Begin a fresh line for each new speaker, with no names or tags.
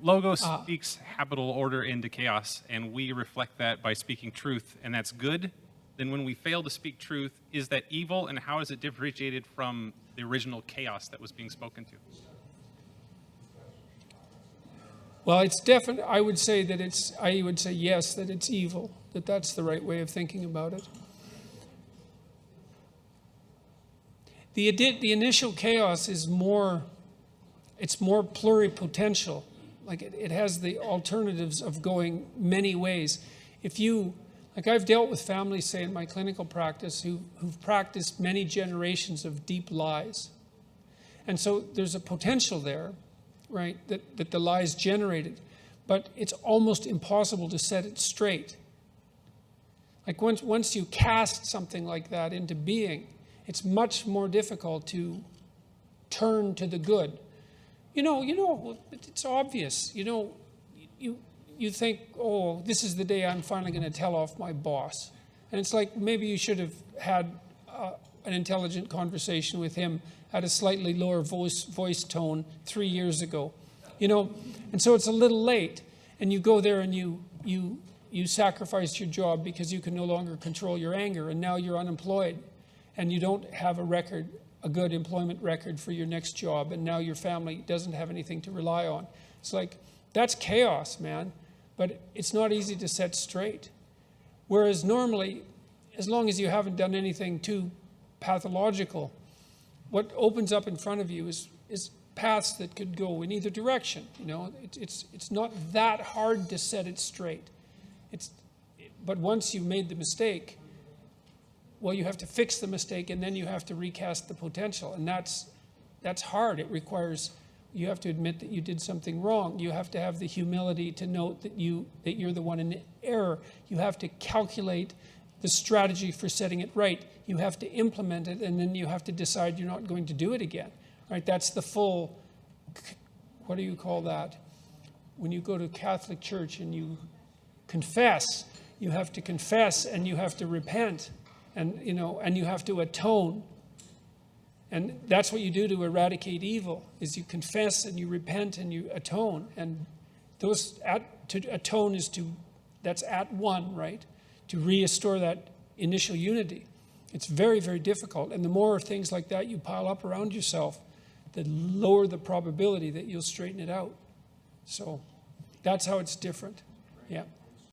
Logos speaks habitable order into chaos, and we reflect that by speaking truth, and that's good. Then when we fail to speak truth, is that evil, and how is it differentiated from the original chaos that was being spoken to?
Well, it's definitely, I would say yes, that it's evil, that's the right way of thinking about it. The initial chaos is it's more pluripotential. Like it has the alternatives of going many ways. Like I've dealt with families, say, in my clinical practice who've practiced many generations of deep lies. And so there's a potential there, right, that the lies generated. But it's almost impossible to set it straight. Like once you cast something like that into being, it's much more difficult to turn to the good. It's obvious. You think, oh, this is the day I'm finally going to tell off my boss. And it's like maybe you should have had an intelligent conversation with him at a slightly lower voice tone 3 years ago. And so it's a little late. And you go there and you sacrifice your job because you can no longer control your anger. And now you're unemployed. And you don't have a good employment record for your next job. And now your family doesn't have anything to rely on. It's like, that's chaos, man. But it's not easy to set straight. Whereas normally, as long as you haven't done anything too pathological, what opens up in front of you is paths that could go in either direction. It's not that hard to set it straight. But once you've made the mistake, well, you have to fix the mistake, and then you have to recast the potential. And that's hard. It requires, you have to admit that you did something wrong. You have to have the humility to note that you're the one in error. You have to calculate the strategy for setting it right. You have to implement it, and then you have to decide you're not going to do it again. Right? That's the full, what do you call that? When you go to Catholic Church and you confess, you have to confess and you have to repent. And you have to atone. And that's what you do to eradicate evil, is you confess and you repent and you atone. And to atone that's at one, right? To restore that initial unity. It's very, very difficult. And the more things like that you pile up around yourself, the lower the probability that you'll straighten it out. So that's how it's different. Yeah.